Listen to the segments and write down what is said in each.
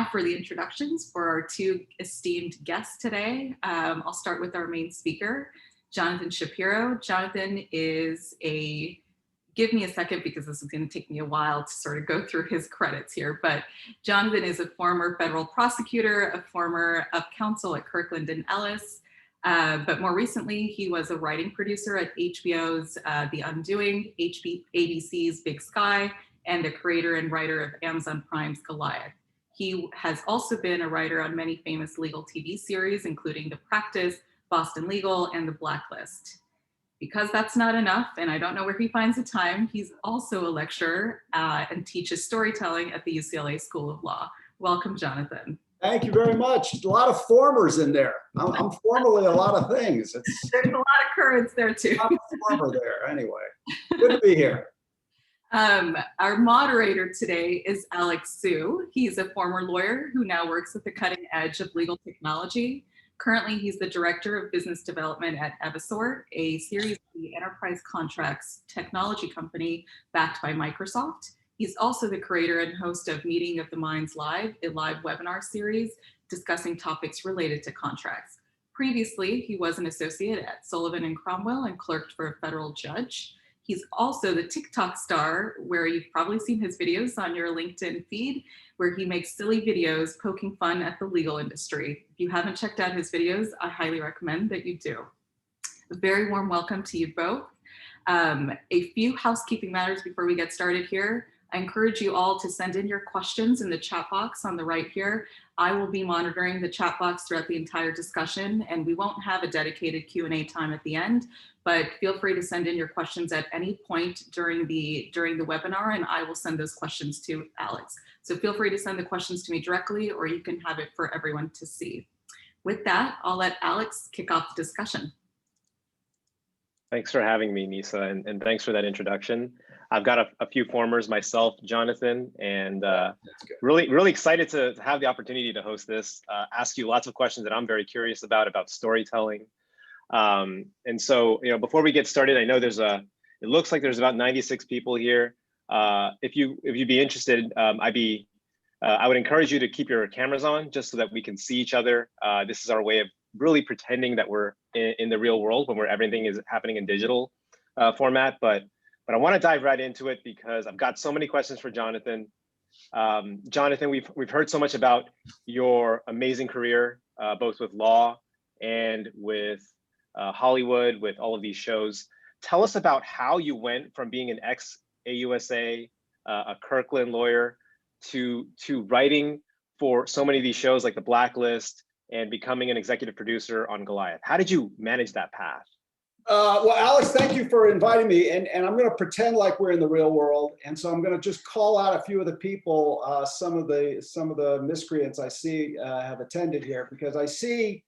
Now for the introductions for our two esteemed guests today. I'll start with our main speaker, Jonathan Shapiro. Jonathan is give me a second because this is going to take me a while to sort of go through his credits here, but Jonathan is a former federal prosecutor, a former counsel at Kirkland & Ellis, but more recently he was a writing producer at HBO's The Undoing, ABC's Big Sky, and a creator and writer of Amazon Prime's Goliath. He has also been a writer on many famous legal TV series, including The Practice, Boston Legal, and The Blacklist. Because that's not enough, and I don't know where he finds the time, he's also a lecturer and teaches storytelling at the UCLA School of Law. Welcome, Jonathan. Thank you very much. A lot of formers in there. I'm formally a lot of things. There's a lot of currents there too. I'm a former there anyway. Good to be here. Our moderator today is Alex Su. He's a former lawyer who now works at the cutting edge of legal technology. Currently, he's the Director of Business Development at Evisort, a Series B enterprise contracts technology company backed by Microsoft. He's also the creator and host of Meeting of the Minds Live, a live webinar series discussing topics related to contracts. Previously, he was an associate at Sullivan & Cromwell and clerked for a federal judge. He's also the TikTok star, where you've probably seen his videos on your LinkedIn feed, where he makes silly videos poking fun at the legal industry. If you haven't checked out his videos, I highly recommend that you do. A very warm welcome to you both. A few housekeeping matters before we get started here. I encourage you all to send in your questions in the chat box on the right here. I will be monitoring the chat box throughout the entire discussion, and we won't have a dedicated Q&A time at the end, but feel free to send in your questions at any point during the webinar, and I will send those questions to Alex. So feel free to send the questions to me directly, or you can have it for everyone to see. With that, I'll let Alex kick off the discussion. Thanks for having me, Nisa, and thanks for that introduction. I've got a few formers myself, Jonathan, and really excited to have the opportunity to host this, ask you lots of questions that I'm very curious about storytelling. And so, before we get started, I know it looks like there's about 96 people here. If you'd be interested, I would encourage you to keep your cameras on just so that we can see each other. This is our way of really pretending that we're in the real world when everything is happening in digital format. But I want to dive right into it because I've got so many questions for Jonathan. Jonathan, we've heard so much about your amazing career, both with law and with Hollywood, with all of these shows. Tell us about how you went from being an ex-AUSA, a Kirkland lawyer, to writing for so many of these shows like The Blacklist and becoming an executive producer on Goliath. How did you manage that path? Well, Alex, thank you for inviting me. And I'm going to pretend like we're in the real world. And so I'm going to just call out a few of the people, some of the miscreants I see have attended here, because I see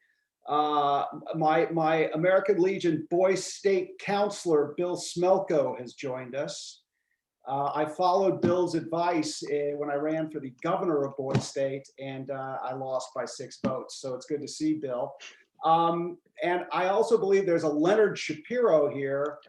my American Legion Boy State Counselor, Bill Smelko, has joined us. I followed Bill's advice when I ran for the governor of Boy State, and I lost by 6 votes. So it's good to see Bill. And I also believe there's a Leonard Shapiro here.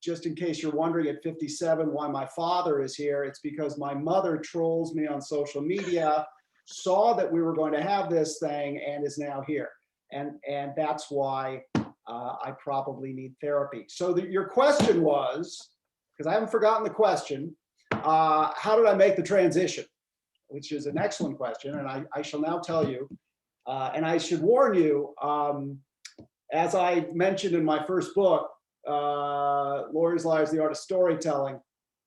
Just in case you're wondering at 57 why my father is here, it's because my mother trolls me on social media, saw that we were going to have this thing, and is now here. And that's why I probably need therapy. So your question was, because I haven't forgotten the question, how did I make the transition? Which is an excellent question, and I shall now tell you. And I should warn you, as I mentioned in my first book, Lawyers, Liars, the Art of Storytelling,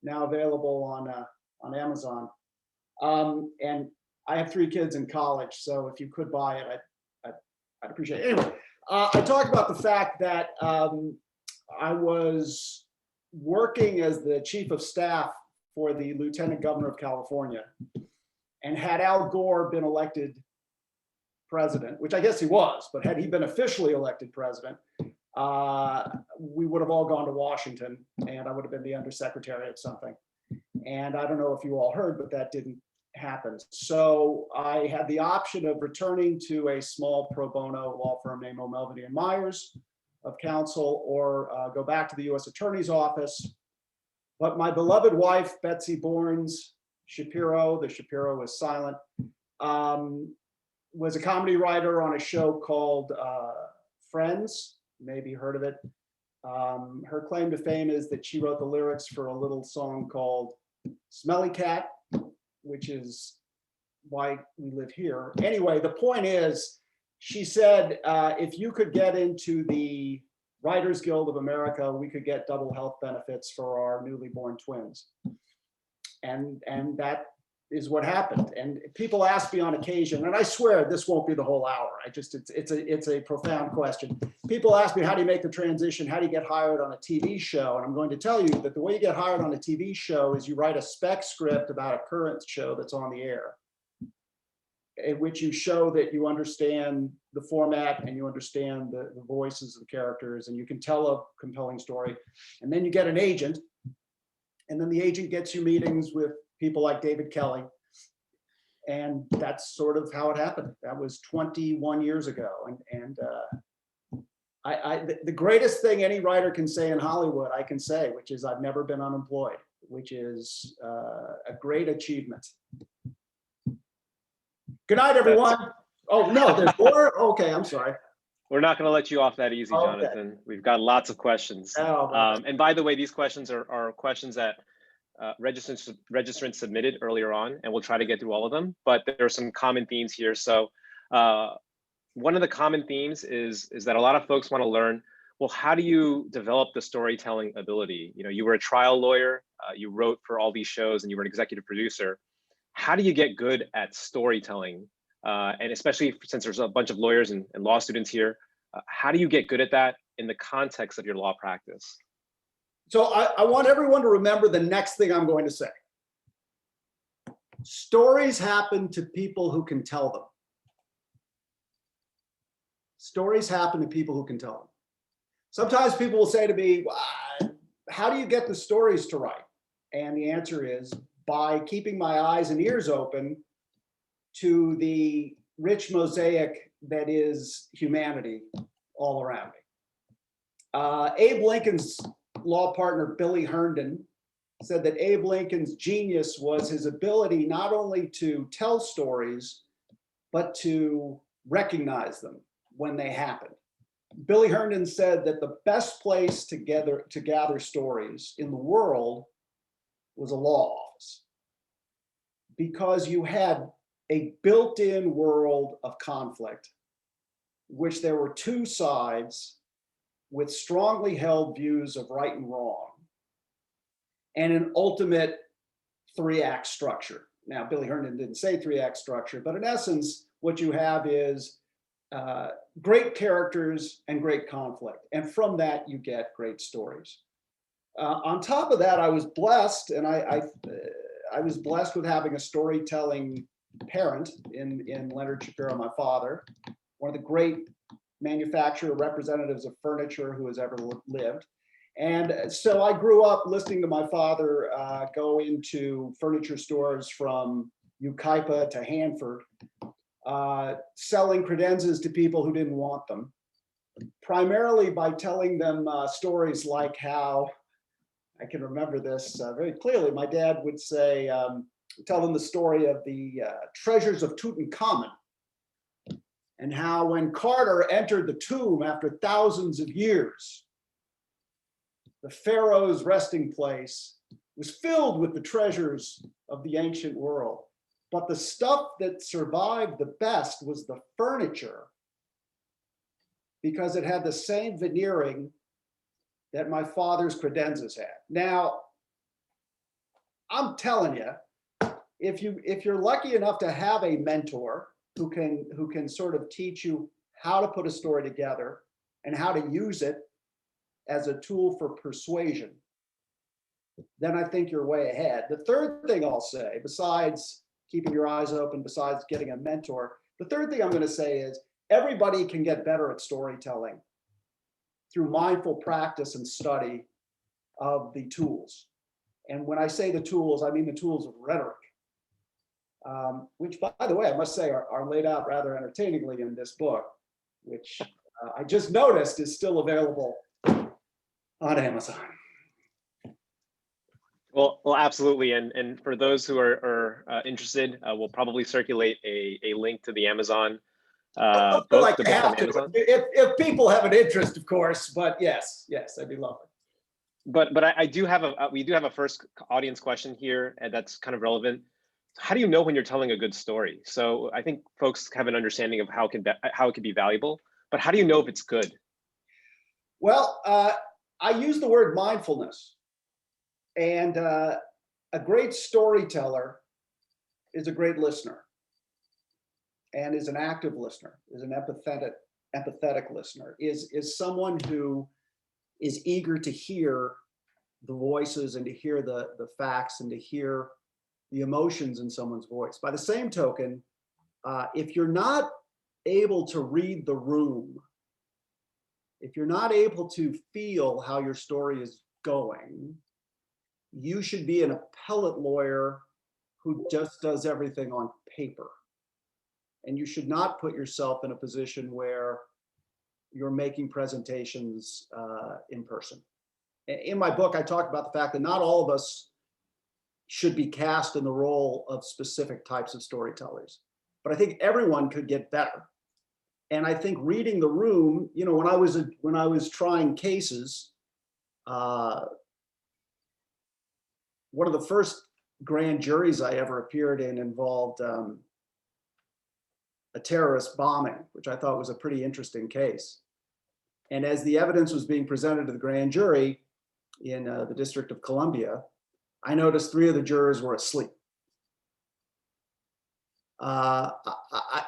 now available on Amazon. And I have 3 kids in college, so if you could buy it, I'd appreciate it. Anyway, I talked about the fact that I was working as the chief of staff for the Lieutenant Governor of California, and had Al Gore been elected president, which I guess he was, but had he been officially elected president, we would have all gone to Washington, and I would have been the undersecretary of something. And I don't know if you all heard, but that didn't happen. So I had the option of returning to a small pro bono law firm named O'Melveny & Myers of counsel, or go back to the U.S. Attorney's Office. But my beloved wife, Betsy Bournes, Shapiro. The Shapiro is silent. Was a comedy writer on a show called Friends. Maybe heard of it. Her claim to fame is that she wrote the lyrics for a little song called Smelly Cat, which is why we live here. Anyway, the point is, she said, if you could get into the Writers Guild of America, we could get double health benefits for our newly born twins. And that is what happened. And people ask me on occasion, and I swear this won't be the whole hour. It's a profound question. People ask me, how do you make the transition? How do you get hired on a TV show? And I'm going to tell you that the way you get hired on a TV show is you write a spec script about a current show that's on the air, in which you show that you understand the format and you understand the voices of the characters and you can tell a compelling story. And then you get an agent, and then the agent gets you meetings with people like David Kelly. And that's sort of how it happened. That was 21 years ago. And the greatest thing any writer can say in Hollywood, I can say, which is I've never been unemployed, which is a great achievement. Good night, everyone. Oh, no, there's more? Okay, I'm sorry. We're not going to let you off that easy, Okay. Jonathan. We've got lots of questions. And by the way, these questions are questions that registrants submitted earlier on, and we'll try to get through all of them, but there are some common themes here. So one of the common themes is that a lot of folks want to learn, well, how do you develop the storytelling ability? You know, you were a trial lawyer, you wrote for all these shows, and you were an executive producer. How do you get good at storytelling? And especially since there's a bunch of lawyers and law students here, how do you get good at that in the context of your law practice? So I want everyone to remember the next thing I'm going to say. Stories happen to people who can tell them. Stories happen to people who can tell them. Sometimes people will say to me, how do you get the stories to write? And the answer is by keeping my eyes and ears open to the rich mosaic that is humanity all around me. Abe Lincoln's law partner, Billy Herndon, said that Abe Lincoln's genius was his ability not only to tell stories, but to recognize them when they happened. Billy Herndon said that the best place to gather stories in the world was a law office, because you had a built-in world of conflict, which there were two sides with strongly held views of right and wrong, and an ultimate three-act structure. Now, Billy Herndon didn't say three-act structure, but in essence, what you have is great characters and great conflict. And from that, you get great stories. On top of that, I was blessed, and I was blessed with having a storytelling parent in Leonard Shapiro, my father, one of the great manufacturer representatives of furniture who has ever lived. And so I grew up listening to my father go into furniture stores from Yucaipa to Hanford, selling credenzas to people who didn't want them, primarily by telling them stories like how, I can remember this very clearly, my dad would say, tell them the story of the treasures of Tutankhamun, and how when Carter entered the tomb after thousands of years, the pharaoh's resting place was filled with the treasures of the ancient world. But the stuff that survived the best was the furniture, because it had the same veneering that my father's credenzas had. Now, I'm telling you, if you're lucky enough to have a mentor who can sort of teach you how to put a story together and how to use it as a tool for persuasion, then I think you're way ahead. The third thing I'll say, besides keeping your eyes open, besides getting a mentor, the third thing I'm going to say is everybody can get better at storytelling through mindful practice and study of the tools. And when I say the tools, I mean the tools of rhetoric, which, by the way, I must say are laid out rather entertainingly in this book, which I just noticed is still available on Amazon. Well, absolutely. And for those who are interested, we'll probably circulate a link to the Amazon I feel book, like the I book have from to, Amazon. if people have an interest, of course, but yes, that'd be lovely. But I do have we do have a first audience question here, and that's kind of relevant. How do you know when you're telling a good story? So I think folks have an understanding of how it could be valuable, but how do you know if it's good? Well, I use the word mindfulness, and a great storyteller is a great listener, and is an active listener, is an empathetic listener, is someone who is eager to hear the voices and to hear the facts and to hear the emotions in someone's voice. By the same token, if you're not able to read the room, if you're not able to feel how your story is going, you should be an appellate lawyer who just does everything on paper. And you should not put yourself in a position where you're making presentations in person. In my book, I talk about the fact that not all of us should be cast in the role of specific types of storytellers, but I think everyone could get better. And I think reading the room, you know, when I was trying cases, one of the first grand juries I ever appeared in involved a terrorist bombing, which I thought was a pretty interesting case. And as the evidence was being presented to the grand jury in the District of Columbia, I noticed 3 of the jurors were asleep.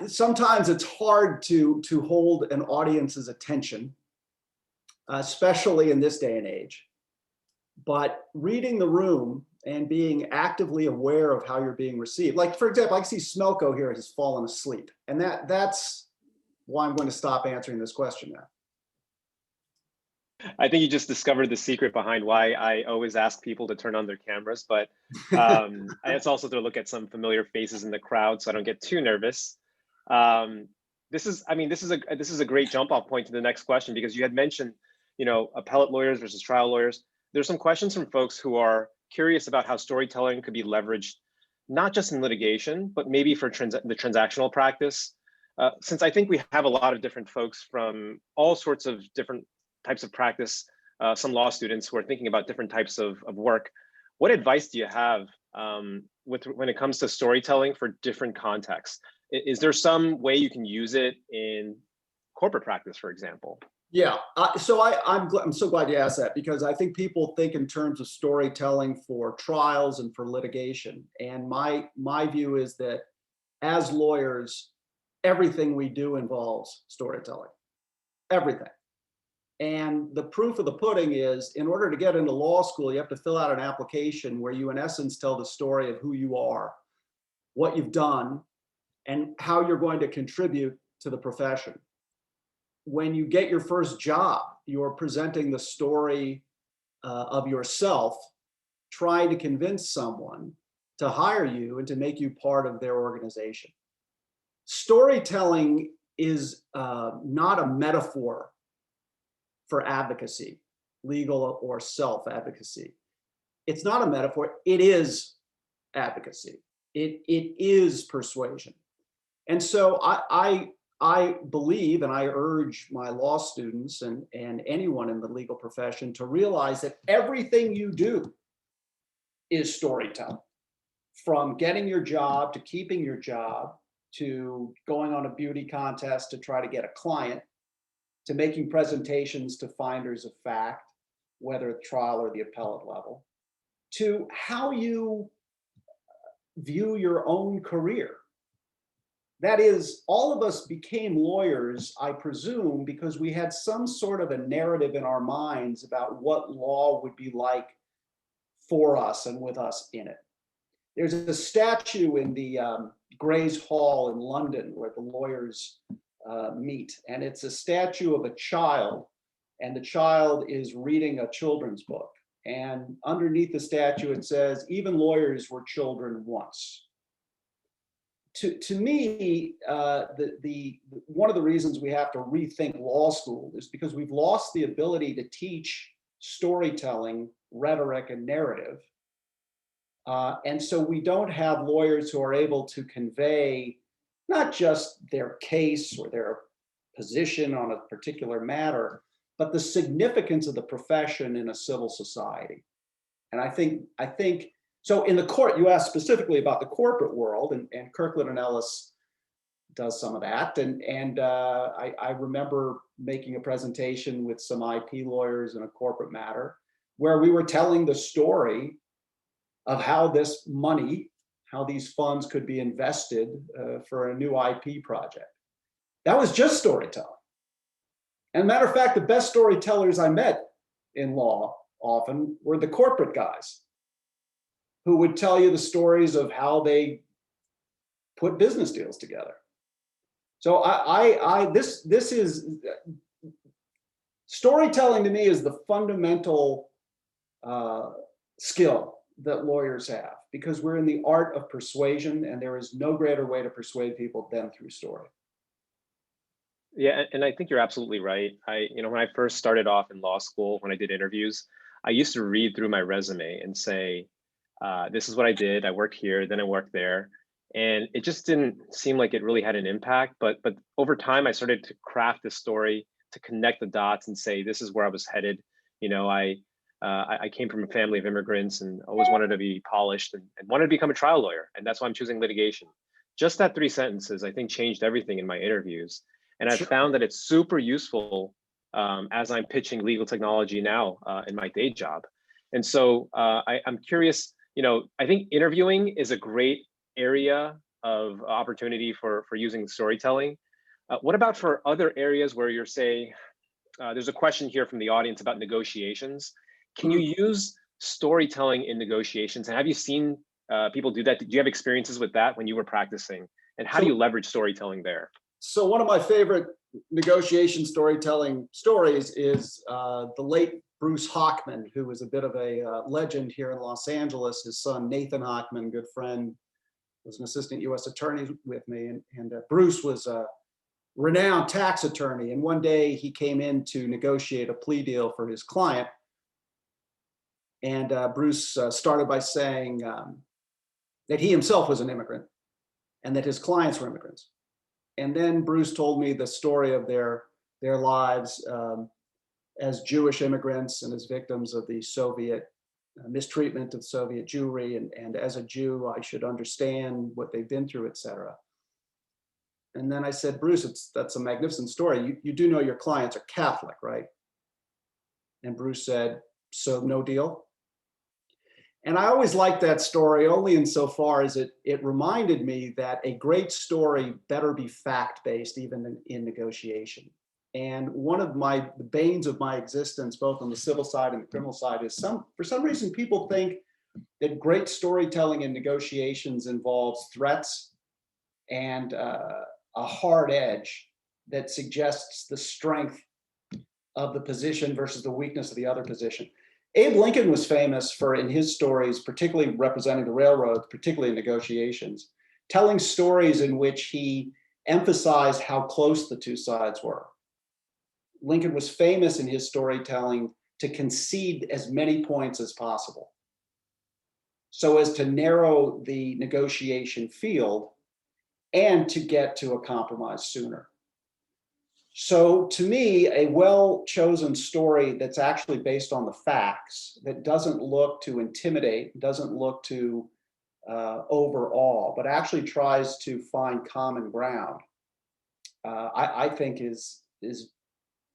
Sometimes it's hard to hold an audience's attention, especially in this day and age. But reading the room and being actively aware of how you're being received. Like, for example, I can see Smelko here has fallen asleep. And that's why I'm going to stop answering this question now. I think you just discovered the secret behind why I always ask people to turn on their cameras, but it's also to look at some familiar faces in the crowd so I don't get too nervous. This is a great jump off point to the next question, because you had mentioned, you know, appellate lawyers versus trial lawyers. There's some questions from folks who are curious about how storytelling could be leveraged, not just in litigation, but maybe for the transactional practice. Since I think we have a lot of different folks from all sorts of different types of practice, some law students who are thinking about different types of work, what advice do you have when it comes to storytelling for different contexts? Is there some way you can use it in corporate practice, for example? Yeah, so I'm so glad you asked that, because I think people think in terms of storytelling for trials and for litigation. And my view is that as lawyers, everything we do involves storytelling, everything. And the proof of the pudding is, in order to get into law school, you have to fill out an application where you, in essence, tell the story of who you are, what you've done, and how you're going to contribute to the profession. When you get your first job, you're presenting the story of yourself, trying to convince someone to hire you and to make you part of their organization. Storytelling is not a metaphor for advocacy, legal or self-advocacy. It's not a metaphor, it is advocacy. It is persuasion. And so I believe, and I urge my law students and anyone in the legal profession to realize that everything you do is storytelling. From getting your job to keeping your job, to going on a beauty contest to try to get a client, to making presentations to finders of fact, whether at trial or the appellate level, to how you view your own career. That is, all of us became lawyers, I presume, because we had some sort of a narrative in our minds about what law would be like for us and with us in it. There's a statue in the Gray's Hall in London where the lawyers meet, and it's a statue of a child, and the child is reading a children's book. And underneath the statue, it says, "Even lawyers were children once." To me, one of the reasons we have to rethink law school is because we've lost the ability to teach storytelling, rhetoric, and narrative And so we don't have lawyers who are able to convey not just their case or their position on a particular matter, but the significance of the profession in a civil society. And I think so. In the court, you asked specifically about the corporate world, and Kirkland and Ellis does some of that. And I remember making a presentation with some IP lawyers in a corporate matter where we were telling the story of how this money, how these funds could be invested for a new IP project. That was just storytelling. And matter of fact, the best storytellers I met in law often were the corporate guys who would tell you the stories of how they put business deals together. So this is storytelling to me is the fundamental skill that lawyers have, because we're in the art of persuasion, and there is no greater way to persuade people than through story. Yeah, and I think you're absolutely right. When I first started off in law school, when I did interviews, I used to read through my resume and say, this is what I did. I worked here, then I worked there. And it just didn't seem like it really had an impact. But over time, I started to craft this story to connect the dots and say, this is where I was headed. I came from a family of immigrants and always wanted to be polished and wanted to become a trial lawyer. And that's why I'm choosing litigation. Just that 3 sentences, I think, changed everything in my interviews. And I've found that it's super useful as I'm pitching legal technology now in my day job. And so I'm curious, I think interviewing is a great area of opportunity for using storytelling. What about for other areas where you're saying, there's a question here from the audience about negotiations. Can you use storytelling in negotiations? And have you seen people do that? Do you have experiences with that when you were practicing? And how do you leverage storytelling there? So one of my favorite negotiation storytelling stories is the late Bruce Hockman, who was a bit of a legend here in Los Angeles. His son, Nathan Hockman, good friend, was an assistant U.S. attorney with me. And Bruce was a renowned tax attorney. And one day he came in to negotiate a plea deal for his client. And Bruce started by saying that he himself was an immigrant and that his clients were immigrants. And then Bruce told me the story of their lives as Jewish immigrants and as victims of the Soviet mistreatment of Soviet Jewry. And as a Jew, I should understand what they've been through, et cetera. And then I said, Bruce, that's a magnificent story. You do know your clients are Catholic, right? And Bruce said, so no deal? And I always liked that story only insofar as it reminded me that a great story better be fact-based even in negotiation. And one of the banes of my existence, both on the civil side and the criminal side, is for some reason people think that great storytelling in negotiations involves threats and a hard edge that suggests the strength of the position versus the weakness of the other position. Abe Lincoln was famous for, in his stories, particularly representing the railroad, particularly in negotiations, telling stories in which he emphasized how close the two sides were. Lincoln was famous in his storytelling to concede as many points as possible so as to narrow the negotiation field and to get to a compromise sooner. So to me, a well-chosen story that's actually based on the facts, that doesn't look to intimidate, doesn't look to overawe, but actually tries to find common ground, I think is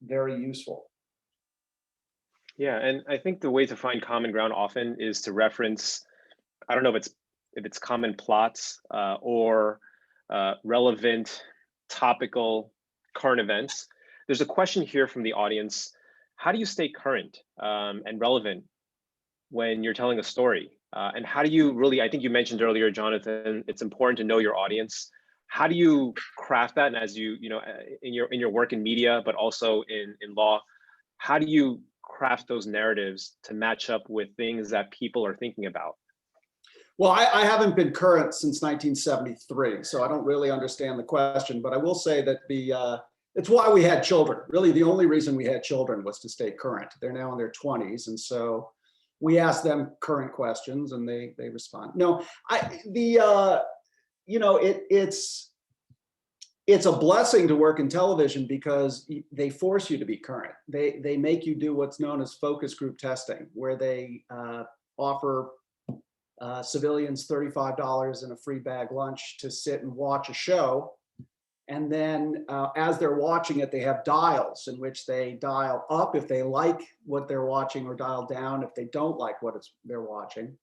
very useful. Yeah, and I think the way to find common ground often is to reference, I don't know if it's common plots or relevant, topical, current events. There's a question here from the audience. How do you stay current and relevant when you're telling a story? And how do you really, I think you mentioned earlier, Jonathan, it's important to know your audience. How do you craft that? And as in your work in media, but also in law, how do you craft those narratives to match up with things that people are thinking about? Well, I haven't been current since 1973, so I don't really understand the question, but I will say that it's why we had children. Really, the only reason we had children was to stay current. They're now in their 20s, and so We ask them current questions and they respond. No, it's a blessing to work in television because they force you to be current. They make you do what's known as focus group testing, where they offer civilians $35 and a free bag lunch to sit and watch a show. And then as they're watching it, they have dials in which they dial up if they like what they're watching, or dial down if they don't like what they're watching.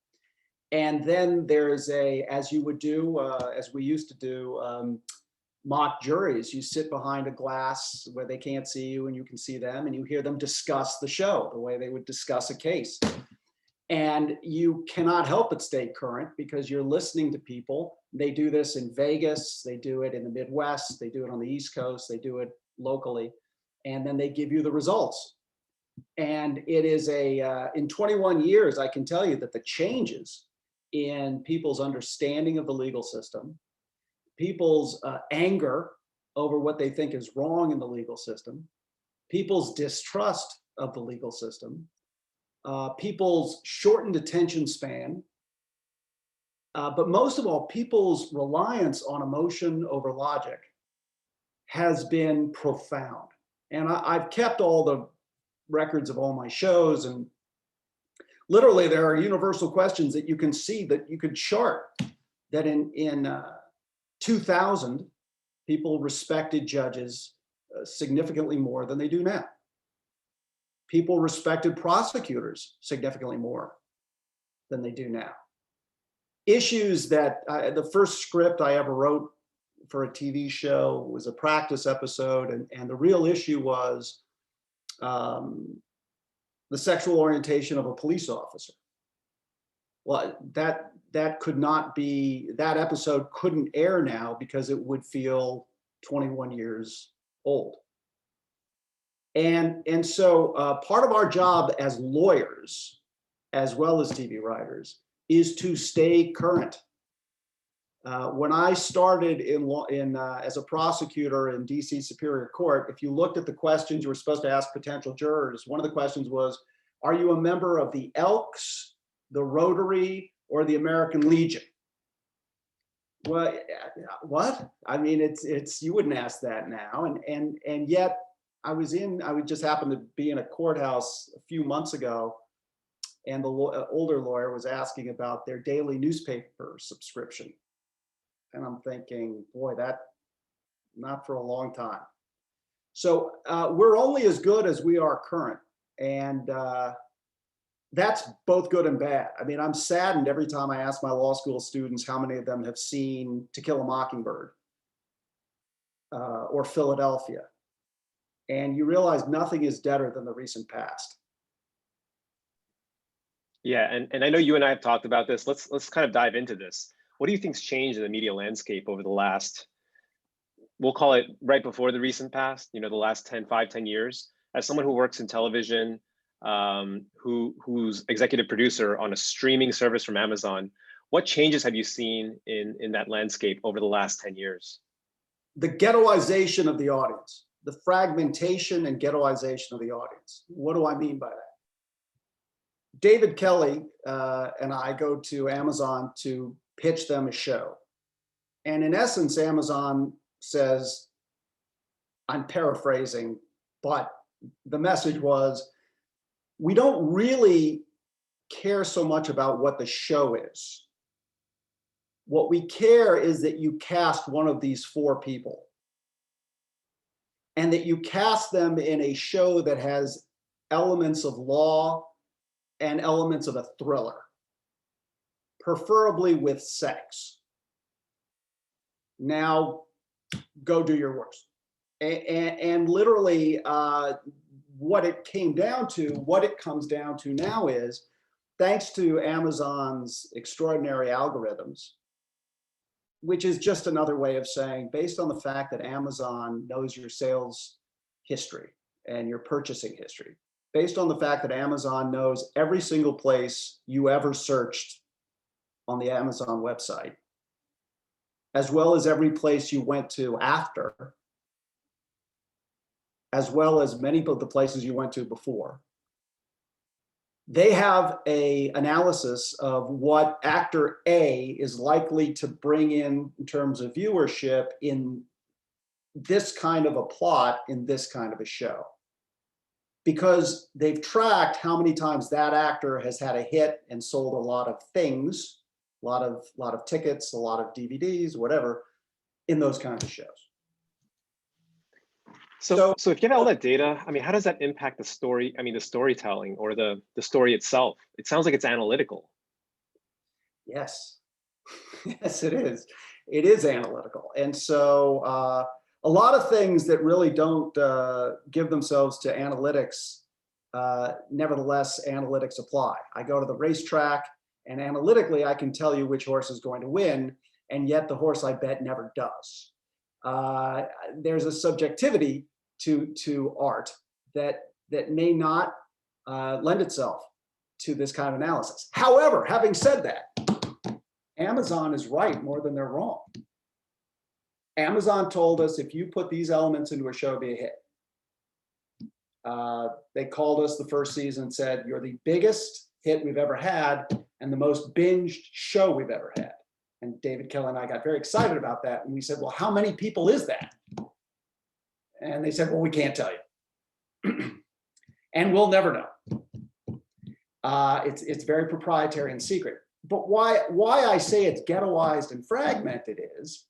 And then there's as you would do, as we used to do, mock juries. You sit behind a glass where they can't see you and you can see them, and you hear them discuss the show the way they would discuss a case. And you cannot help but stay current because you're listening to people. They do this in Vegas, they do it in the Midwest, they do it on the East Coast, they do it locally, and then they give you the results. And it is in 21 years, I can tell you that the changes in people's understanding of the legal system, people's anger over what they think is wrong in the legal system, people's distrust of the legal system, people's shortened attention span, but most of all, people's reliance on emotion over logic has been profound. And I've kept all the records of all my shows, and literally there are universal questions that you can see, that you could chart, that in 2000, people respected judges significantly more than they do now. People respected prosecutors significantly more than they do now. Issues that the first script I ever wrote for a TV show was a practice episode, and the real issue was the sexual orientation of a police officer. Well, that could not be, that episode couldn't air now because it would feel 21 years old. And so part of our job as lawyers, as well as TV writers, is to stay current. When I started as a prosecutor in DC Superior Court, if you looked at the questions you were supposed to ask potential jurors, one of the questions was, are you a member of the Elks, the Rotary, or the American Legion? Well, what? I mean, it's you wouldn't ask that now, and yet I would just happen to be in a courthouse a few months ago, and the older lawyer was asking about their daily newspaper subscription. And I'm thinking, boy, that not for a long time. So we're only as good as we are current. And that's both good and bad. I mean, I'm saddened every time I ask my law school students how many of them have seen To Kill a Mockingbird or Philadelphia. And you realize nothing is deader than the recent past. Yeah, and I know you and I have talked about this. Let's kind of dive into this. What do you think's changed in the media landscape over the last, we'll call it right before the recent past, the last 10 years? As someone who works in television, who's executive producer on a streaming service from Amazon, what changes have you seen in that landscape over the last 10 years? The ghettoization of the audience, the fragmentation and ghettoization of the audience. What do I mean by that? David Kelly and I go to Amazon to pitch them a show. And in essence, Amazon says, I'm paraphrasing, but the message was, we don't really care so much about what the show is. What we care is that you cast one of these four people, and that you cast them in a show that has elements of law and elements of a thriller, preferably with sex. Now, go do your worst. And literally, what it comes down to now is, thanks to Amazon's extraordinary algorithms, which is just another way of saying, based on the fact that Amazon knows your sales history and your purchasing history, based on the fact that Amazon knows every single place you ever searched on the Amazon website, as well as every place you went to after, as well as many of the places you went to before. They have a analysis of what actor A is likely to bring in terms of viewership in this kind of a plot in this kind of a show. Because they've tracked how many times that actor has had a hit and sold a lot of things, a lot of tickets, a lot of DVDs, whatever, in those kinds of shows. So if you have all that data, I mean, how does that impact the story? I mean, the storytelling or the story itself? It sounds like it's analytical. Yes, yes, it is. It is analytical. And so a lot of things that really don't give themselves to analytics, nevertheless, analytics apply. I go to the racetrack and analytically, I can tell you which horse is going to win, and yet the horse I bet never does. There's a subjectivity to art that may not lend itself to this kind of analysis. However, having said that, Amazon is right more than they're wrong. Amazon told us if you put these elements into a show, it'll be a hit. They called us the first season and said, you're the biggest hit we've ever had and the most binged show we've ever had. And David Kelly and I got very excited about that. And we said, well, how many people is that? And they said, well, we can't tell you. And we'll never know. It's very proprietary and secret. But why I say it's ghettoized and fragmented is,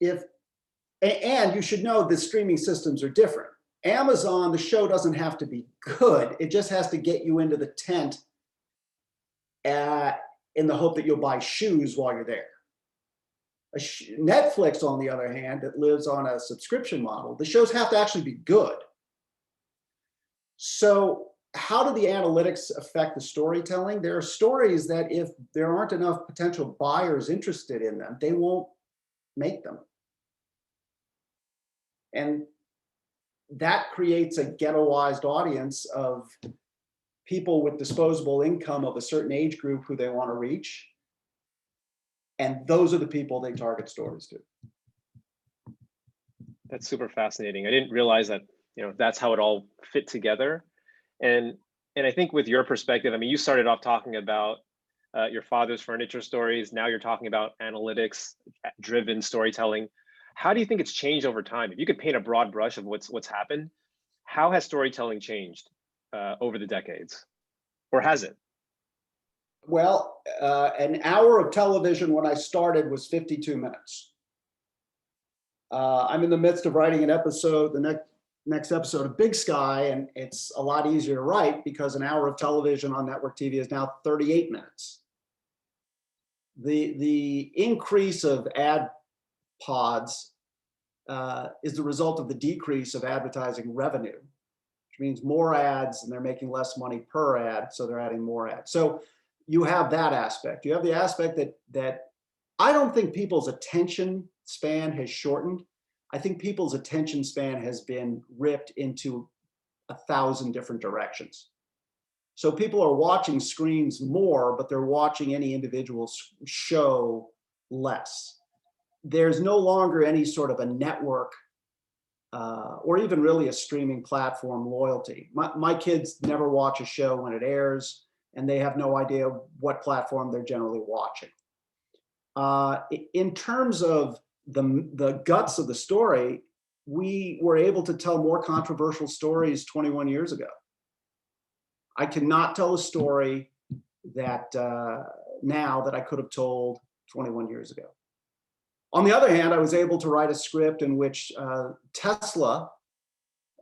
and you should know the streaming systems are different. Amazon, the show doesn't have to be good. It just has to get you into the tent in the hope that you'll buy shoes while you're there. Netflix, on the other hand, that lives on a subscription model, the shows have to actually be good. So how do the analytics affect the storytelling? There are stories that if there aren't enough potential buyers interested in them, they won't make them. And that creates a ghettoized audience of people with disposable income of a certain age group who they want to reach. And those are the people they target stories to. That's super fascinating. I didn't realize that, that's how it all fit together. And I think with your perspective, I mean, you started off talking about your father's furniture stories. Now you're talking about analytics driven storytelling. How do you think it's changed over time? If you could paint a broad brush of what's happened, how has storytelling changed over the decades, or has it? Well, an hour of television when I started was 52 minutes. I'm in the midst of writing an episode, the next episode of Big Sky, and it's a lot easier to write because an hour of television on network TV is now 38 minutes. The increase of ad pods is the result of the decrease of advertising revenue, which means more ads and they're making less money per ad, so they're adding more ads. So you have that aspect. You have the aspect that I don't think people's attention span has shortened. I think people's attention span has been ripped into 1,000 different directions. So people are watching screens more, but they're watching any individual show less. There's no longer any sort of a network or even really a streaming platform loyalty. My kids never watch a show when it airs, and they have no idea what platform they're generally watching. In terms of the guts of the story, we were able to tell more controversial stories 21 years ago. I cannot tell a story that now that I could have told 21 years ago. On the other hand, I was able to write a script in which Tesla,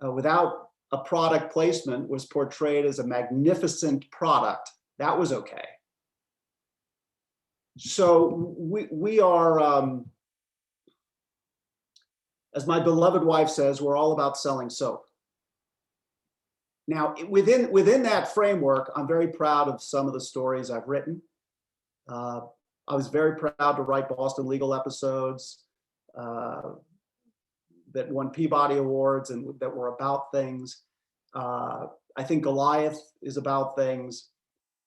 without a product placement, was portrayed as a magnificent product. That was okay. So we are, as my beloved wife says, we're all about selling soap. Now, within that framework, I'm very proud of some of the stories I've written. I was very proud to write Boston Legal episodes that won Peabody Awards and that were about things. I think Goliath is about things.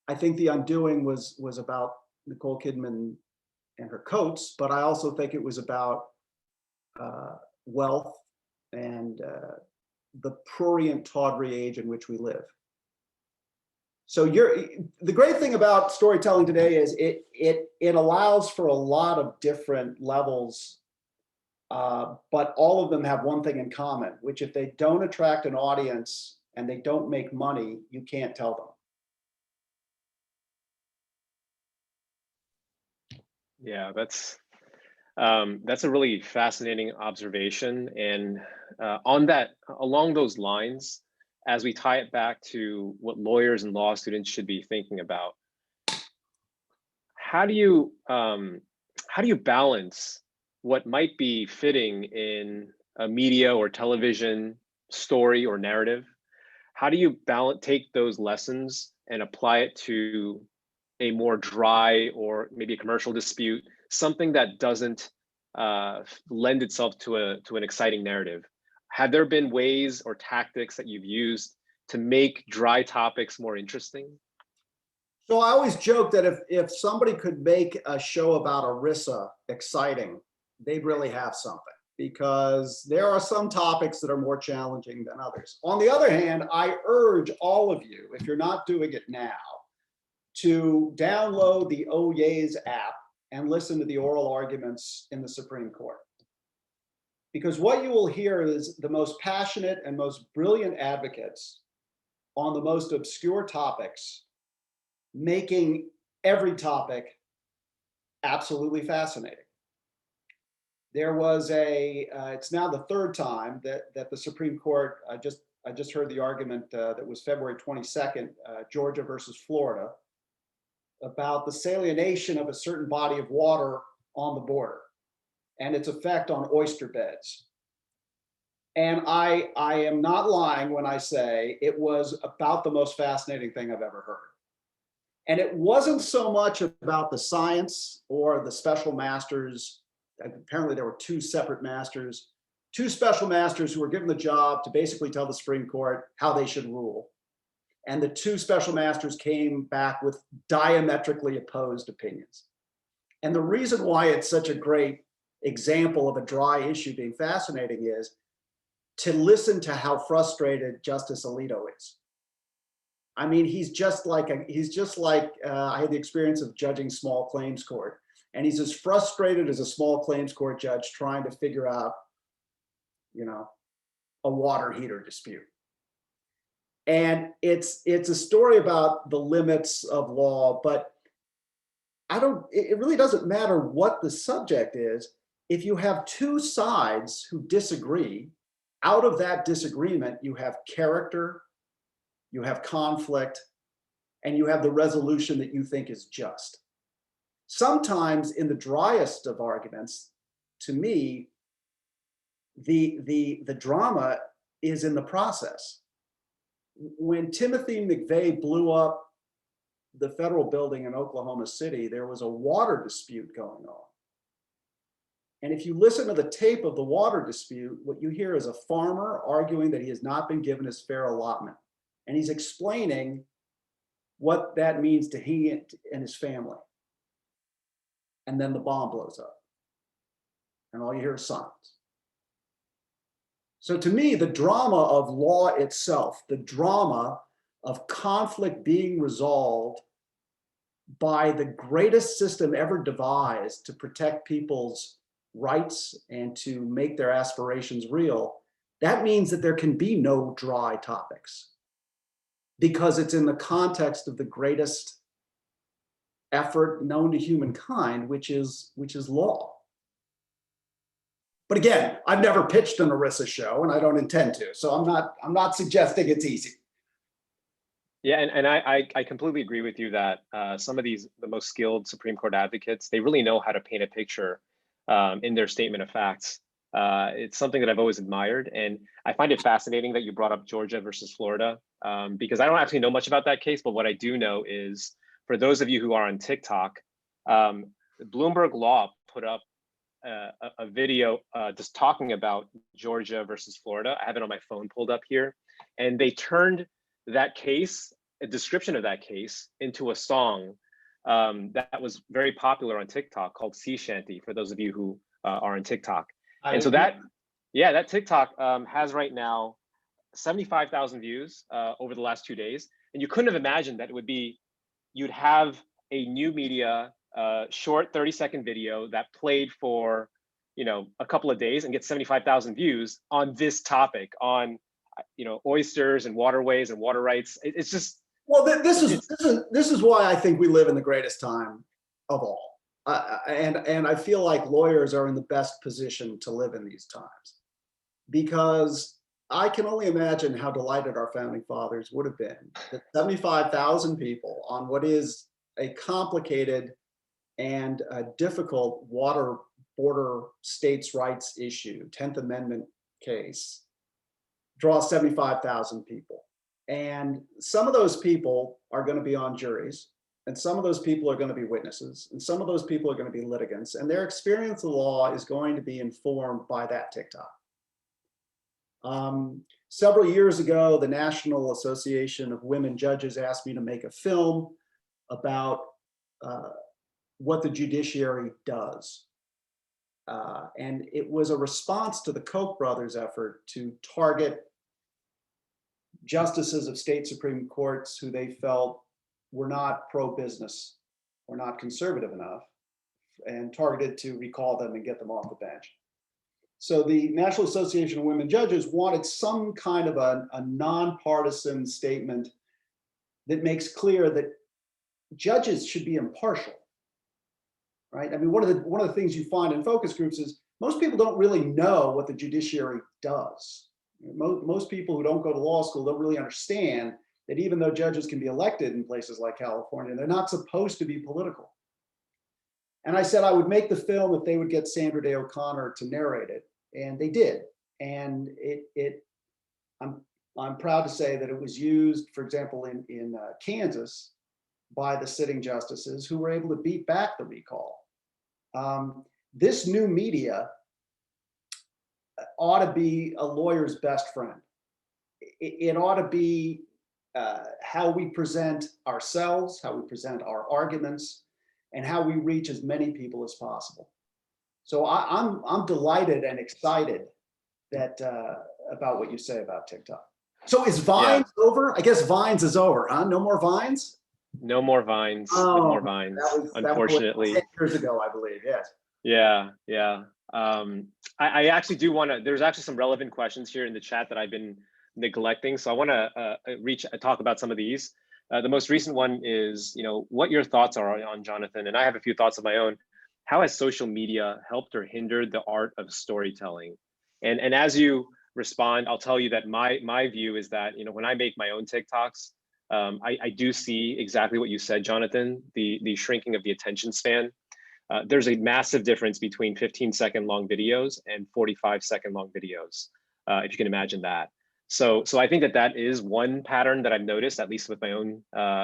I think The Undoing was about Nicole Kidman and her coats, but I also think it was about wealth and the prurient, tawdry age in which we live. So the great thing about storytelling today is it allows for a lot of different levels, but all of them have one thing in common, which if they don't attract an audience and they don't make money, you can't tell them. Yeah, that's a really fascinating observation. And along those lines, as we tie it back to what lawyers and law students should be thinking about, how do you balance what might be fitting in a media or television story or narrative? How do you take those lessons and apply it to a more dry or maybe a commercial dispute, something that doesn't lend itself to an exciting narrative? Have there been ways or tactics that you've used to make dry topics more interesting? So I always joke that if somebody could make a show about ERISA exciting, they'd really have something, because there are some topics that are more challenging than others. On the other hand, I urge all of you, if you're not doing it now, to download the youre app and listen to the oral arguments in the Supreme Court. Because what you will hear is the most passionate and most brilliant advocates on the most obscure topics, making every topic absolutely fascinating. There was it's now the third time that the Supreme Court, I just heard the argument that was February 22nd, Georgia versus Florida, about the salienation of a certain body of water on the border and its effect on oyster beds. And I am not lying when I say it was about the most fascinating thing I've ever heard. And it wasn't so much about the science or the special masters. Apparently there were two separate masters, two special masters who were given the job to basically tell the Supreme Court how they should rule. And the two special masters came back with diametrically opposed opinions. And the reason why it's such a great example of a dry issue being fascinating is to listen to how frustrated Justice Alito is. I mean, he's just like I had the experience of judging small claims court, and he's as frustrated as a small claims court judge trying to figure out, a water heater dispute. And it's a story about the limits of law, but it really doesn't matter what the subject is. If you have two sides who disagree, out of that disagreement, you have character, you have conflict, and you have the resolution that you think is just. Sometimes in the driest of arguments, to me, the drama is in the process. When Timothy McVeigh blew up the federal building in Oklahoma City, there was a water dispute going on. And if you listen to the tape of the water dispute, what you hear is a farmer arguing that he has not been given his fair allotment. And he's explaining what that means to he and his family. And then the bomb blows up. And all you hear is silence. So to me, the drama of law itself, the drama of conflict being resolved by the greatest system ever devised to protect people's rights and to make their aspirations real, that means that there can be no dry topics, because it's in the context of the greatest effort known to humankind, which is law. But again, I've never pitched an ERISA show, and I don't intend to, so I'm not suggesting it's easy. Yeah, and I completely agree with you that some of the most skilled Supreme Court advocates, they really know how to paint a picture in their statement of facts. It's something that I've always admired, and I find it fascinating that you brought up Georgia versus Florida, because I don't actually know much about that case, but what I do know is, for those of you who are on TikTok, Bloomberg Law put up a video just talking about Georgia versus Florida. I have it on my phone pulled up here, and they turned that case, a description of that case, into a song that was very popular on TikTok called Sea Shanty, for those of you who are on TikTok. And so that TikTok has right now 75,000 views over the last 2 days. And you couldn't have imagined that it would be, you'd have a new media, short 30-second video that played for, a couple of days and get 75,000 views on this topic, on, oysters and waterways and water rights. It's just, well, this is why I think we live in the greatest time of all. And I feel like lawyers are in the best position to live in these times, because I can only imagine how delighted our founding fathers would have been that 75,000 people on what is a complicated and a difficult water border states' rights issue, 10th Amendment case, draw 75,000 people. And some of those people are going to be on juries, and some of those people are going to be witnesses, and some of those people are going to be litigants, and their experience of the law is going to be informed by that TikTok. Several years ago, the National Association of Women Judges asked me to make a film about what the judiciary does. And it was a response to the Koch brothers' effort to target justices of state Supreme Courts who they felt were not pro-business or not conservative enough, and targeted to recall them and get them off the bench. So the National Association of Women Judges wanted some kind of a nonpartisan statement that makes clear that judges should be impartial, right? I mean, one of the things you find in focus groups is most people don't really know what the judiciary does. Most people who don't go to law school don't really understand that even though judges can be elected in places like California, they're not supposed to be political. And I said I would make the film if they would get Sandra Day O'Connor to narrate it, and they did. And I'm proud to say that it was used, for example, in Kansas by the sitting justices who were able to beat back the recall. This new media ought to be a lawyer's best friend. It ought to be how we present ourselves, how we present our arguments, and how we reach as many people as possible. So I'm delighted and excited that about what you say about TikTok. So is Vines over? I guess Vines is over, huh? No more Vines? No more Vines. No more Vines. Unfortunately, that was 10 years ago, I believe. Yes. Yeah. I actually do want to. There's actually some relevant questions here in the chat that I've been neglecting, so I want to talk about some of these. The most recent one is, what your thoughts are on Jonathan, and I have a few thoughts of my own. How has social media helped or hindered the art of storytelling? And as you respond, I'll tell you that my view is that, when I make my own TikToks, I do see exactly what you said, Jonathan, the shrinking of the attention span. There's a massive difference between 15-second long videos and 45-second long videos, if you can imagine that. So I think that is one pattern that I've noticed, at least with my own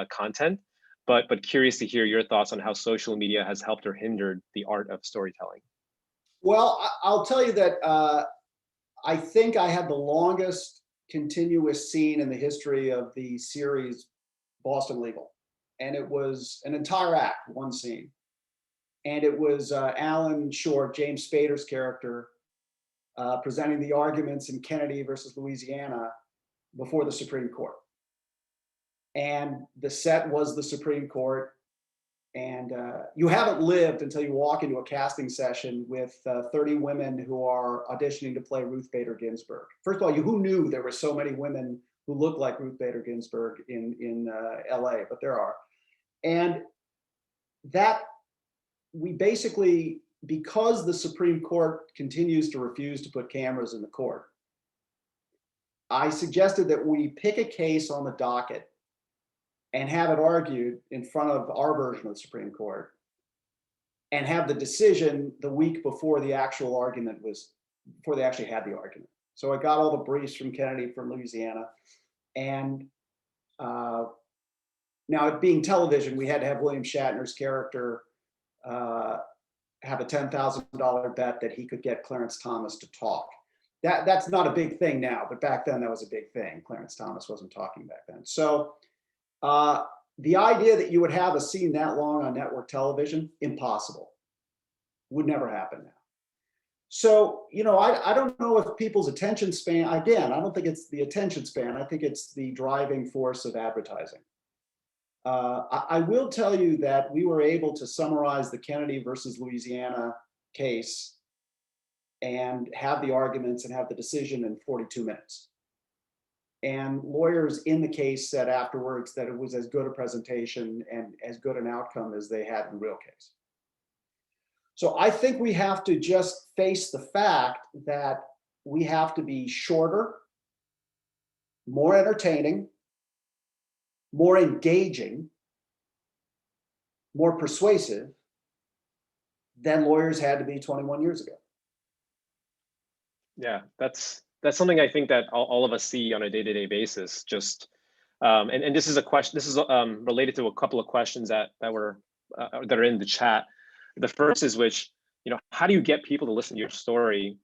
content, but curious to hear your thoughts on how social media has helped or hindered the art of storytelling. Well, I'll tell you that I think I had the longest continuous scene in the history of the series Boston Legal. And it was an entire act, one scene. And it was Alan Short, James Spader's character, presenting the arguments in Kennedy versus Louisiana before the Supreme Court. And the set was the Supreme Court. And you haven't lived until you walk into a casting session with 30 women who are auditioning to play Ruth Bader Ginsburg. First of all, who knew there were so many women who look like Ruth Bader Ginsburg in LA, but there are. And that we basically, because the Supreme Court continues to refuse to put cameras in the court, I suggested that we pick a case on the docket and have it argued in front of our version of the Supreme Court and have the decision the week before the actual argument before they actually had the argument. So I got all the briefs from Kennedy from Louisiana. And now it being television, we had to have William Shatner's character have a $10,000 bet that he could get Clarence Thomas to talk. That's not a big thing now, but back then that was a big thing. Clarence Thomas wasn't talking back then. So the idea that you would have a scene that long on network television, impossible. Would never happen now. So, I don't know if people's attention span, again, I don't think it's the attention span. I think it's the driving force of advertising. I will tell you that we were able to summarize the Kennedy versus Louisiana case and have the arguments and have the decision in 42 minutes. And lawyers in the case said afterwards that it was as good a presentation and as good an outcome as they had in the real case. So I think we have to just face the fact that we have to be shorter, more entertaining, more engaging, more persuasive than lawyers had to be 21 years ago. Yeah, that's something I think that all of us see on a day-to-day basis. Just and this is a question. This is related to a couple of questions that are in the chat. The first is how do you get people to listen to your story?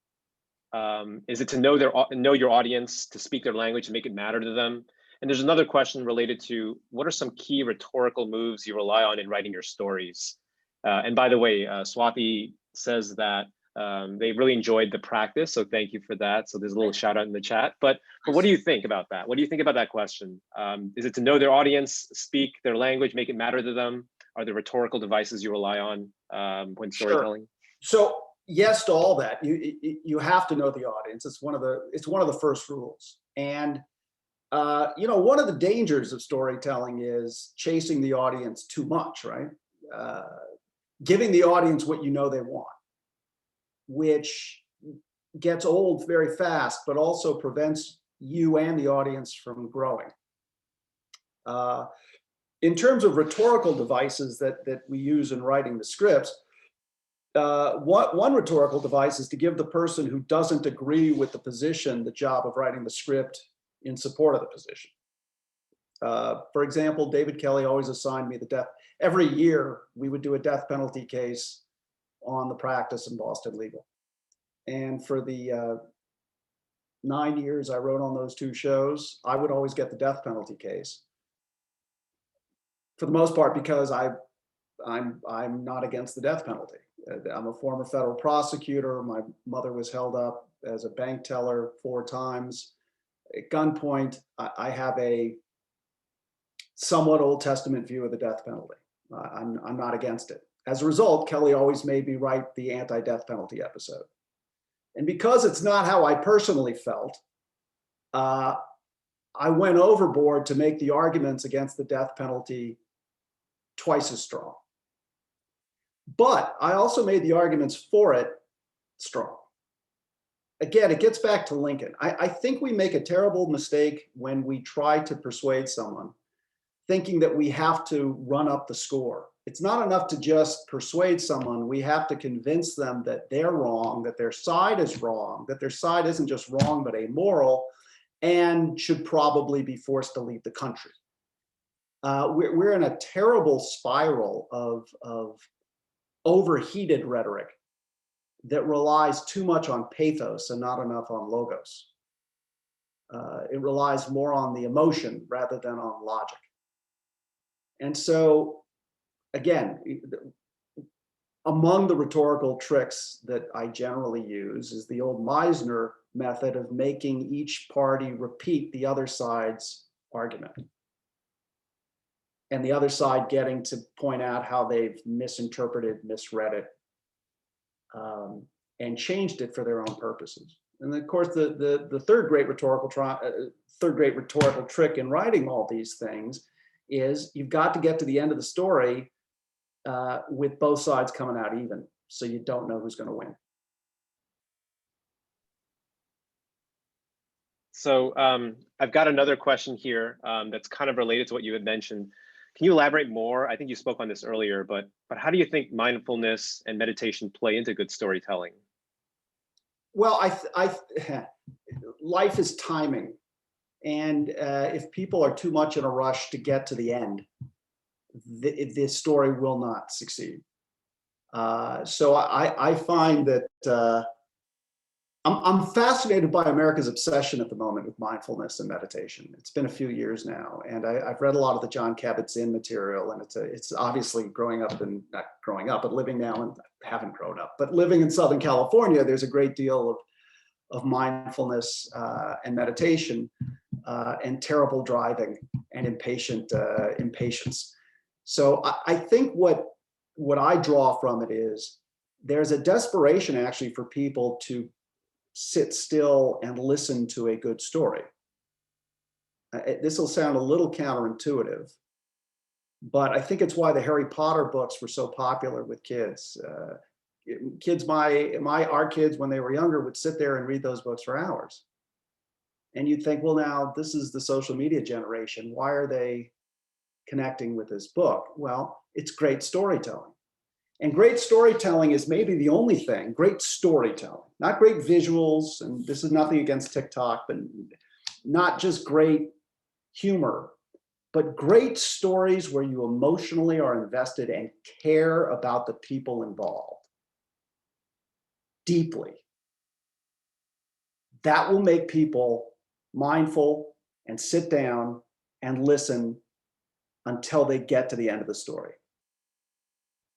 Is it to know your audience, to speak their language and make it matter to them? And there's another question related to what are some key rhetorical moves you rely on in writing your stories? And by the way, Swathi says that they really enjoyed the practice, so thank you for that. So there's a little shout out in the chat. But what do you think about that? What do you think about that question? Is it to know their audience, speak their language, make it matter to them? Are there rhetorical devices you rely on when storytelling? Sure. So yes to all that. You have to know the audience. It's one of the first rules. And one of the dangers of storytelling is chasing the audience too much, right? Giving the audience what you know they want, which gets old very fast, but also prevents you and the audience from growing. In terms of rhetorical devices that we use in writing the scripts, one rhetorical device is to give the person who doesn't agree with the position the job of writing the script in support of the position. For example, David Kelly always assigned me the death. Every year we would do a death penalty case on the practice in Boston Legal. And for the 9 years I wrote on those two shows, I would always get the death penalty case. For the most part, because I'm not against the death penalty. I'm a former federal prosecutor. My mother was held up as a bank teller 4 times. At gunpoint, I have a somewhat Old Testament view of the death penalty. I'm not against it. As a result, Kelly always made me write the anti-death penalty episode. And because it's not how I personally felt, I went overboard to make the arguments against the death penalty twice as strong. But I also made the arguments for it strong. Again, it gets back to Lincoln. I think we make a terrible mistake when we try to persuade someone thinking that we have to run up the score. It's not enough to just persuade someone. We have to convince them that they're wrong, that their side is wrong, that their side isn't just wrong, but amoral, and should probably be forced to leave the country. We're in a terrible spiral of overheated rhetoric that relies too much on pathos and not enough on logos. It relies more on the emotion rather than on logic. And so, again, among the rhetorical tricks that I generally use is the old Meisner method of making each party repeat the other side's argument. And the other side getting to point out how they've misinterpreted, misread it, and changed it for their own purposes. And of course, the third great rhetorical trick in writing all these things is you've got to get to the end of the story with both sides coming out even, so you don't know who's going to win. So I've got another question here that's kind of related to what you had mentioned. Can you elaborate more? I think you spoke on this earlier, but how do you think mindfulness and meditation play into good storytelling? Well, life is timing. And if people are too much in a rush to get to the end, the story will not succeed. So I find that I'm fascinated by America's obsession at the moment with mindfulness and meditation. It's been a few years now, and I've read a lot of the Jon Kabat-Zinn material, and it's obviously not growing up, but living now, and haven't grown up, but living in Southern California, there's a great deal of mindfulness and meditation and terrible driving and impatience. So I think what I draw from it is there's a desperation actually for people to sit still and listen to a good story. This will sound a little counterintuitive, but I think it's why the Harry Potter books were so popular with kids. Our kids, when they were younger, would sit there and read those books for hours. And you'd think, well, now this is the social media generation. Why are they connecting with this book? Well, it's great storytelling. And great storytelling is maybe the only thing, great storytelling, not great visuals. And this is nothing against TikTok, but not just great humor, but great stories where you emotionally are invested and care about the people involved deeply. That will make people mindful and sit down and listen until they get to the end of the story.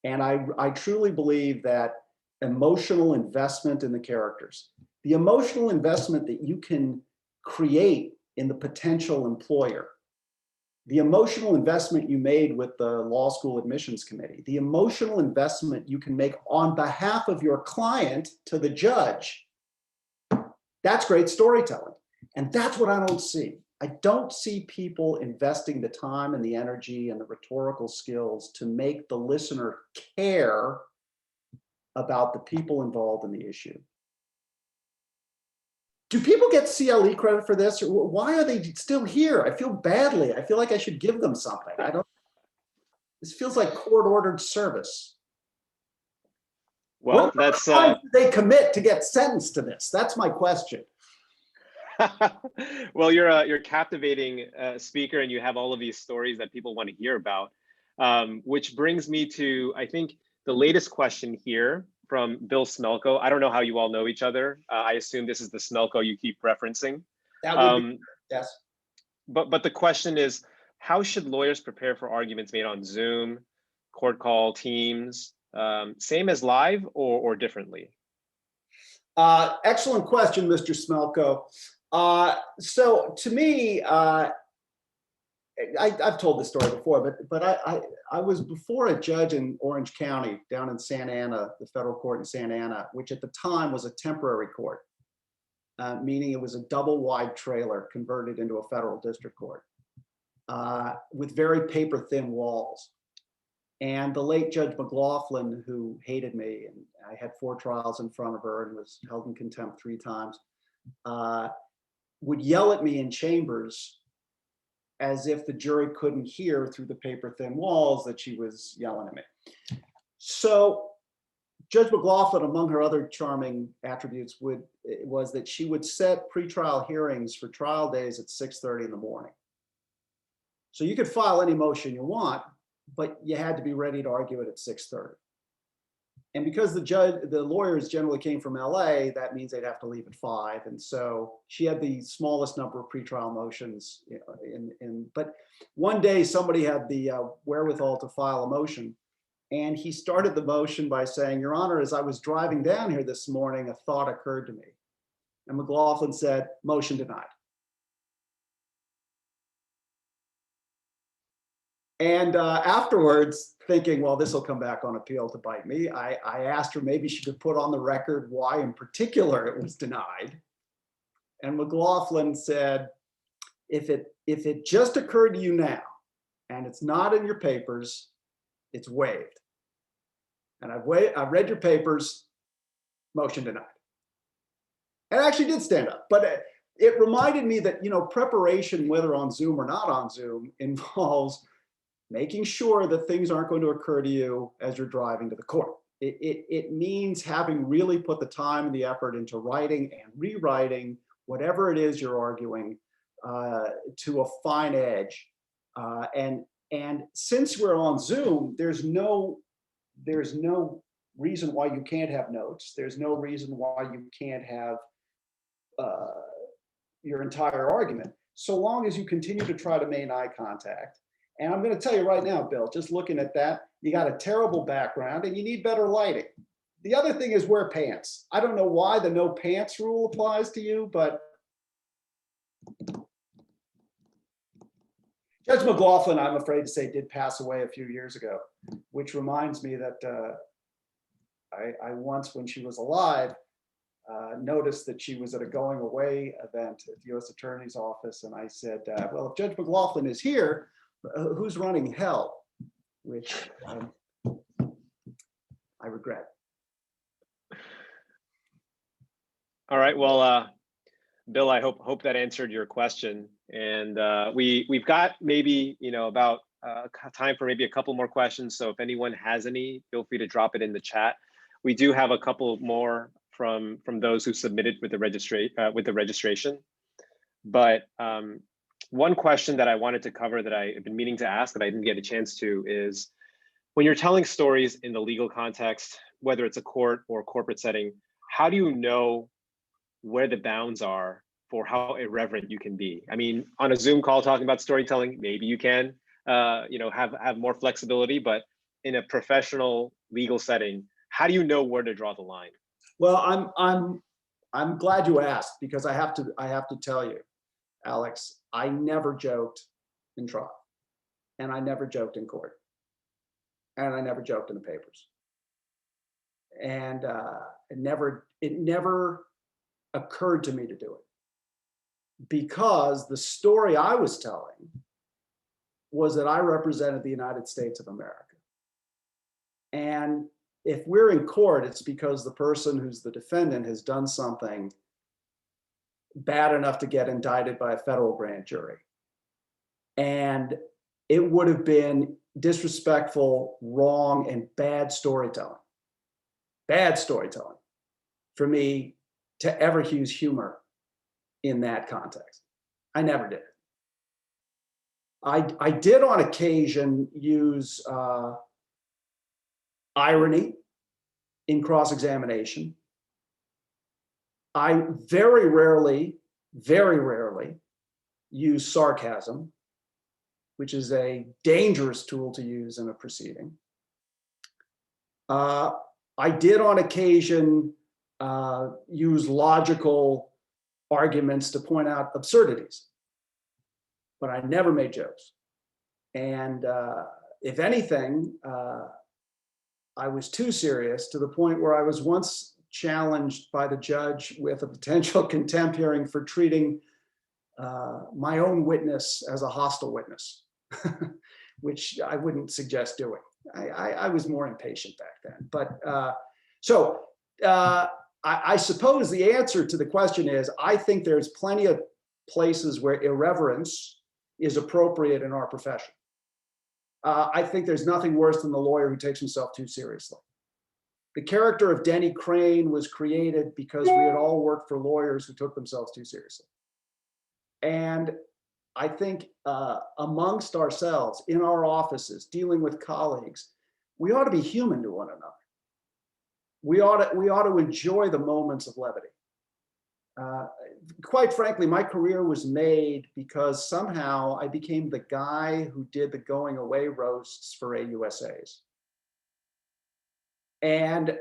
And I truly believe that emotional investment in the characters, the emotional investment that you can create in the potential employer, the emotional investment you made with the law school admissions committee, the emotional investment you can make on behalf of your client to the judge, that's great storytelling. And that's what I don't see. I don't see people investing the time and the energy and the rhetorical skills to make the listener care about the people involved in the issue. Do people get CLE credit for this? Or why are they still here? I feel badly. I feel like I should give them something. This feels like court-ordered service. Well, what crime do they commit to get sentenced to this? That's my question. Well, you're a captivating speaker, and you have all of these stories that people want to hear about, which brings me to, I think, the latest question here from Bill Smelko. I don't know how you all know each other. I assume this is the Smelko you keep referencing. That would be, yes. But the question is, how should lawyers prepare for arguments made on Zoom, court call, Teams, same as live or differently? Excellent question, Mr. Smelko. So to me, I've told this story before, but I was before a judge in Orange County down in Santa Ana, the federal court in Santa Ana, which at the time was a temporary court, meaning it was a double wide trailer converted into a federal district court with very paper thin walls. And the late Judge McLaughlin, who hated me, and I had 4 trials in front of her and was held in contempt 3 times, would yell at me in chambers as if the jury couldn't hear through the paper thin walls that she was yelling at me. So Judge McLaughlin, among her other charming attributes, was that she would set pretrial hearings for trial days at 6:30 in the morning. So you could file any motion you want, but you had to be ready to argue it at 6:30. And because the lawyers generally came from LA, that means they'd have to leave at 5. And so she had the smallest number of pretrial motions. But one day somebody had the wherewithal to file a motion. And he started the motion by saying, "Your Honor, as I was driving down here this morning, a thought occurred to me." And McLaughlin said, "Motion denied." And afterwards, thinking, well, this will come back on appeal to bite me, I asked her maybe she could put on the record why in particular it was denied. And McLaughlin said, if it just occurred to you now and it's not in your papers, it's waived. And I've read your papers, motion denied. And I actually did stand up, but it reminded me that, preparation, whether on Zoom or not on Zoom, involves making sure that things aren't going to occur to you as you're driving to the court. It means having really put the time and the effort into writing and rewriting whatever it is you're arguing to a fine edge. And since we're on Zoom, there's no reason why you can't have notes. There's no reason why you can't have your entire argument, so long as you continue to try to maintain eye contact. And I'm going to tell you right now, Bill, just looking at that, you got a terrible background and you need better lighting. The other thing is wear pants. I don't know why the no pants rule applies to you, but Judge McLaughlin, I'm afraid to say, did pass away a few years ago, which reminds me that I once, when she was alive, noticed that she was at a going away event at the U.S. Attorney's Office. And I said, well, if Judge McLaughlin is here, who's running hell? Which I regret. All right, well, Bill, I hope that answered your question. And we've got maybe, about time for maybe a couple more questions. So if anyone has any, feel free to drop it in the chat. We do have a couple more from those who submitted with the registration. But one question that I wanted to cover that I have been meaning to ask that I didn't get a chance to is, when you're telling stories in the legal context, whether it's a court or corporate setting, how do you know where the bounds are for how irreverent you can be? I mean, on a Zoom call talking about storytelling, maybe you can, have more flexibility, but in a professional legal setting, how do you know where to draw the line? Well, I'm glad you asked, because I have to tell you, Alex, I never joked in trial, and I never joked in court, and I never joked in the papers, and it never occurred to me to do it, because the story I was telling was that I represented the United States of America. And if we're in court, it's because the person who's the defendant has done something bad enough to get indicted by a federal grand jury. And it would have been disrespectful, wrong, and bad storytelling for me to ever use humor in that context. I never did. I did on occasion use irony in cross-examination. I very rarely use sarcasm, which is a dangerous tool to use in a proceeding. I did on occasion use logical arguments to point out absurdities, but I never made jokes. And if anything, I was too serious, to the point where I was once challenged by the judge with a potential contempt hearing for treating my own witness as a hostile witness, which I wouldn't suggest doing. I was more impatient back then. But I suppose the answer to the question is, I think there's plenty of places where irreverence is appropriate in our profession. I think there's nothing worse than the lawyer who takes himself too seriously. The character of Denny Crane was created because we had all worked for lawyers who took themselves too seriously. And I think amongst ourselves, in our offices, dealing with colleagues, we ought to be human to one another. We ought to enjoy the moments of levity. Quite frankly, my career was made because somehow I became the guy who did the going away roasts for AUSAs. And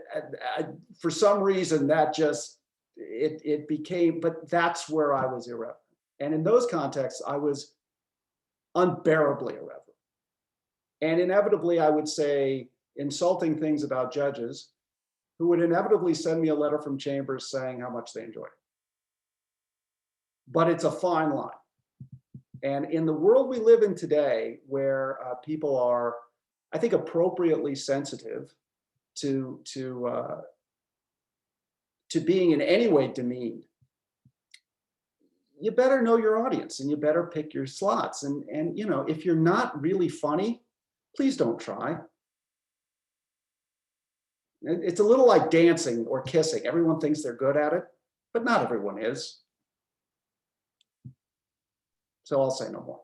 for some reason that just, it became, but that's where I was irreverent. And in those contexts, I was unbearably irreverent. And inevitably, I would say insulting things about judges who would inevitably send me a letter from Chambers saying how much they enjoyed it. But it's a fine line. And in the world we live in today, where people are, I think, appropriately sensitive to being in any way demeaned, you better know your audience and you better pick your slots. And if you're not really funny, please don't try. It's a little like dancing or kissing. Everyone thinks they're good at it, but not everyone is. So I'll say no more.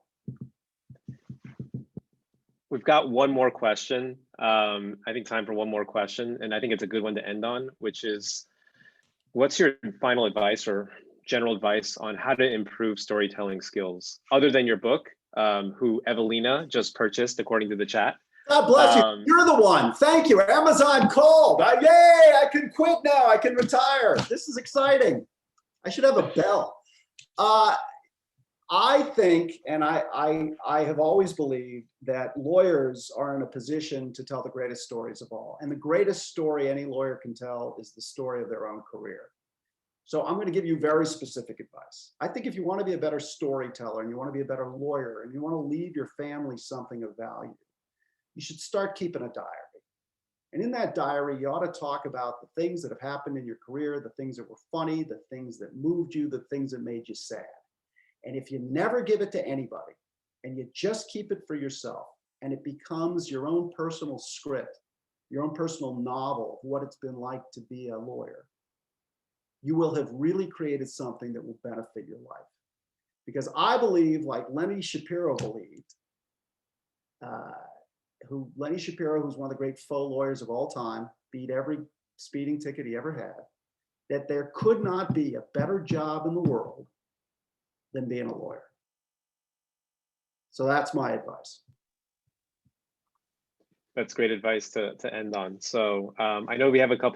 We've got one more question. I think time for one more question, and I think it's a good one to end on, which is, what's your final advice or general advice on how to improve storytelling skills, other than your book, who Evelina just purchased, according to the chat. God bless you. You're the one. Thank you. Amazon called. Yay, I can quit now. I can retire. This is exciting. I should have a bell. I think, and I have always believed that lawyers are in a position to tell the greatest stories of all. And the greatest story any lawyer can tell is the story of their own career. So I'm going to give you very specific advice. I think if you want to be a better storyteller and you want to be a better lawyer and you want to leave your family something of value, you should start keeping a diary. And in that diary, you ought to talk about the things that have happened in your career, the things that were funny, the things that moved you, the things that made you sad. And if you never give it to anybody and you just keep it for yourself and it becomes your own personal script, your own personal novel of what it's been like to be a lawyer, you will have really created something that will benefit your life. Because I believe, like Lenny Shapiro believed, Lenny Shapiro, who's one of the great faux lawyers of all time, beat every speeding ticket he ever had, that there could not be a better job in the world than being a lawyer. So that's my advice. That's great advice to end on. So I know we have a couple